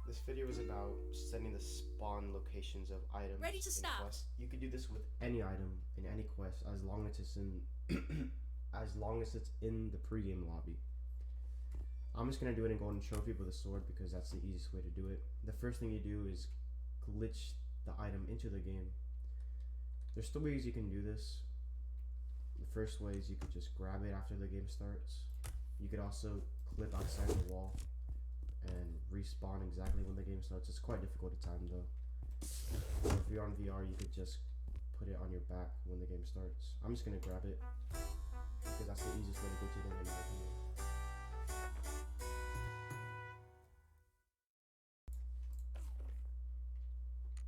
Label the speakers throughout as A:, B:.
A: This video is about setting the spawn locations of items
B: Ready to
A: in
B: stop.
A: quests. You could do this with any item in any quest as long as it's in as long as it's in the pregame lobby. I'm just gonna do it in Golden Trophy with a sword because that's the easiest way to do it. The first thing you do is glitch the item into the game. There's two ways you can do this. The first way is you could just grab it after the game starts. You could also clip outside the wall and respawn exactly when the game starts. It's quite difficult to time though. Or if you're on VR, you could just put it on your back when the game starts. I'm just gonna grab it because that's the easiest way to go to the game in my opinion.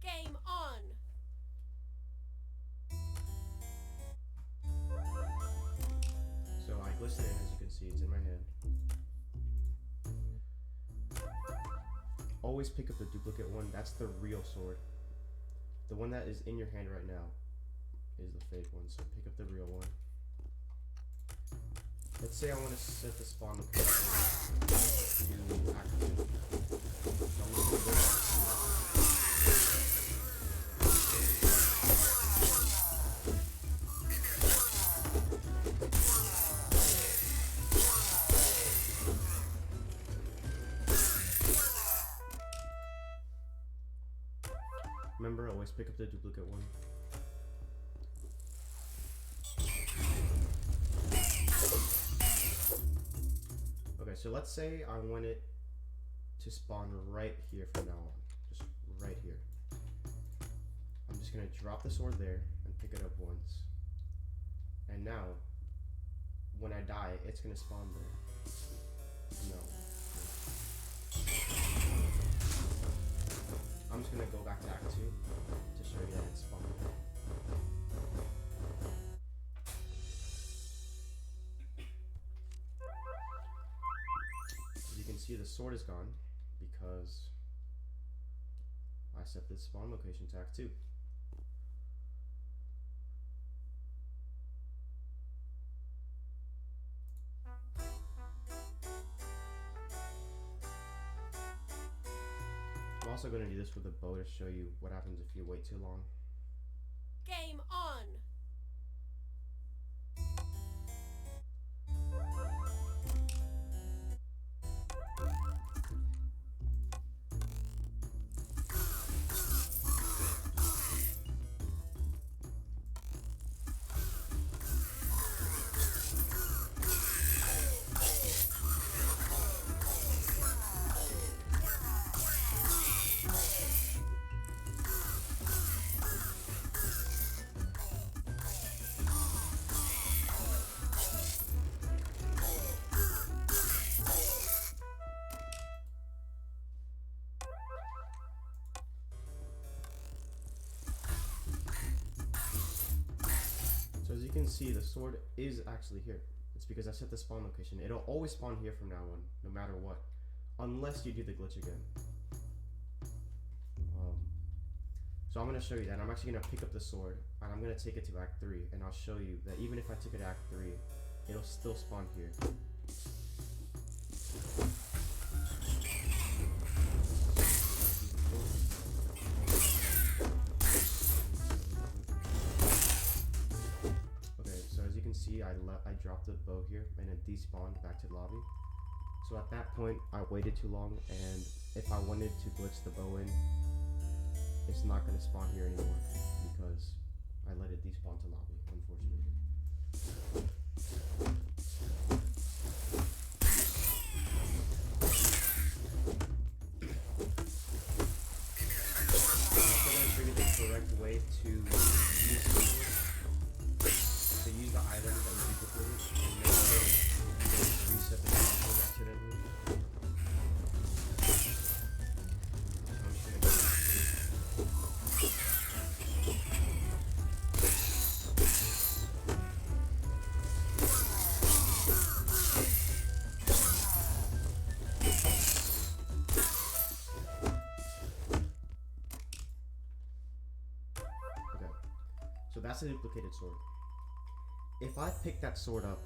B: Game on!
A: So I glitched it in, as you can see, it's in my hand. Always pick up the duplicate one, that's the real sword. The one that is in your hand right now is the fake one, so pick up the real one. Let's say I want to set the spawn location to active. So I'm just going to go back Remember, always pick up the duplicate one. Okay, so let's say I want it to spawn right here from now on. Just right here. I'm just gonna drop the sword there and pick it up once. And now, when I die, it's gonna spawn there. No. I'm just gonna go back to Act 2 to show you that it's spawned. As you can see, the sword is gone because I set the spawn location to Act 2. I'm also going to do this with a bow to show you what happens if you wait too long.
B: Game on!
A: So as you can see, the sword is actually here. It's because I set the spawn location. It'll always spawn here from now on, no matter what. Unless you do the glitch again. So I'm going to show you that. I'm actually going to pick up the sword, and I'm going to take it to Act 3, and I'll show you that even if I took it to Act 3, it'll still spawn here. Okay, so as you can see, I dropped the bow here, and it despawned back to the lobby. So at that point, I waited too long, and if I wanted to glitch the bow in, it's not going to spawn here anymore because I let it despawn to lobby, unfortunately. I'm going to show you the correct way to use the item that you duplicated and make sure you don't reset the control accidentally. So that's a duplicated sword. If I pick that sword up,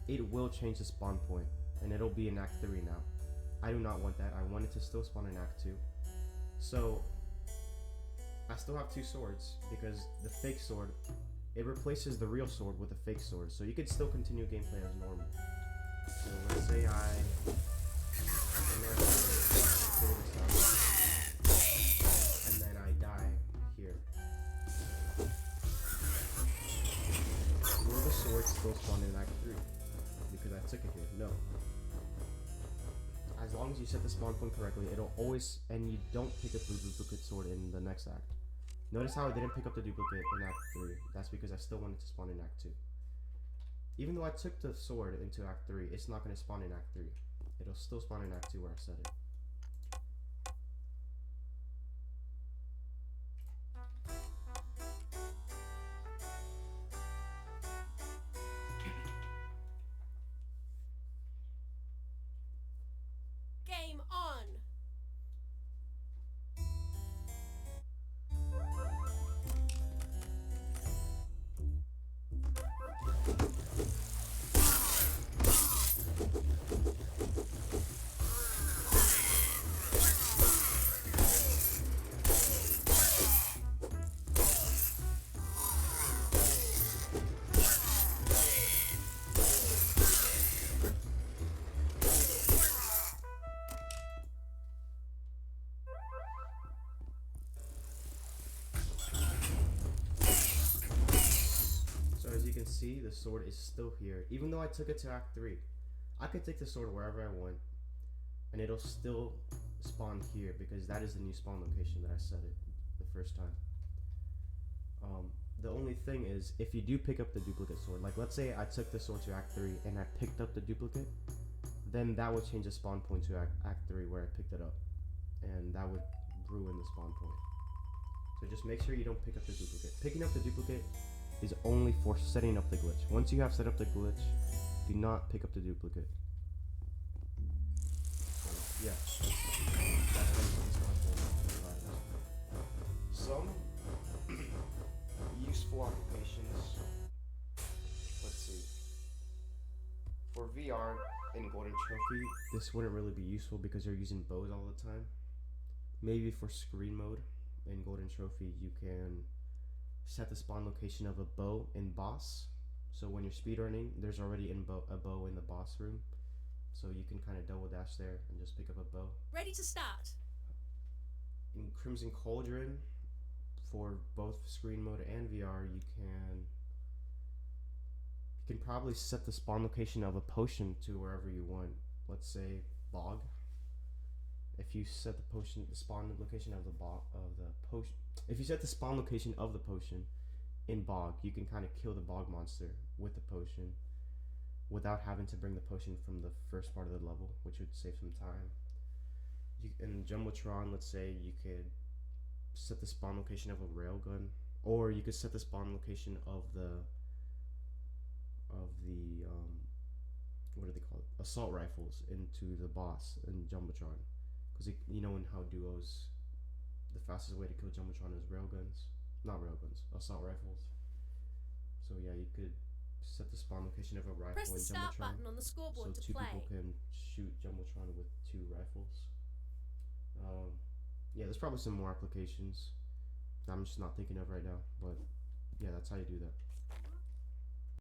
A: it will change the spawn point, and it'll be in Act 3 now. I do not want that. I want it to still spawn in Act 2. So, I still have 2 swords because the fake sword, it replaces the real sword with a fake sword. So you could still continue gameplay as normal. So let's say and then I die here. Will the sword still spawn in Act 3? Because I took it here. No. As long as you set the spawn point correctly, it'll always, and you don't pick up the duplicate sword in the next act. Notice how I didn't pick up the duplicate in Act 3. That's because I still wanted to spawn in Act 2. Even though I took the sword into Act 3, it's not going to spawn in Act 3. It'll still spawn in Act 2 where I set it.
B: Game on.
A: You can see the sword is still here, even though I took it to Act 3. I could take the sword wherever I want, and it'll still spawn here because that is the new spawn location that I set it the first time. The only thing is, if you do pick up the duplicate sword, like let's say I took the sword to Act 3 and I picked up the duplicate, then that would change the spawn point to Act 3 where I picked it up, and that would ruin the spawn point. So just make sure you don't pick up the duplicate. Picking up the duplicate is only for setting up the glitch. Once you have set up the glitch, do not pick up the duplicate. So, yeah. Some useful applications. Let's see. For VR in Golden Trophy, this wouldn't really be useful because you're using bows all the time. Maybe for screen mode in Golden Trophy, you can set the spawn location of a bow in boss. So when you're speedrunning, there's already a bow in the boss room. So you can kind of double dash there and just pick up a bow.
B: Ready to start.
A: In Crimson Cauldron, for both screen mode and VR, you can probably set the spawn location of a potion to wherever you want. Let's say Bog. If you set the spawn location of the potion, if you set the spawn location of the potion in Bog, you can kind of kill the Bog monster with the potion without having to bring the potion from the first part of the level, which would save some time. In Jumbotron, let's say you could set the spawn location of a railgun, or you could set the spawn location of the what do they call it? Assault rifles into the boss in Jumbotron. Because you know in how duos, the fastest way to kill Jumbotron is assault rifles. So yeah, you could set the spawn location of a rifle
B: Press the
A: in
B: start
A: Jumbotron,
B: button on the scoreboard
A: so
B: to
A: 2
B: play.
A: people can shoot Jumbotron with 2 rifles. Yeah, there's probably some more applications that I'm just not thinking of right now, but yeah, that's how you do that.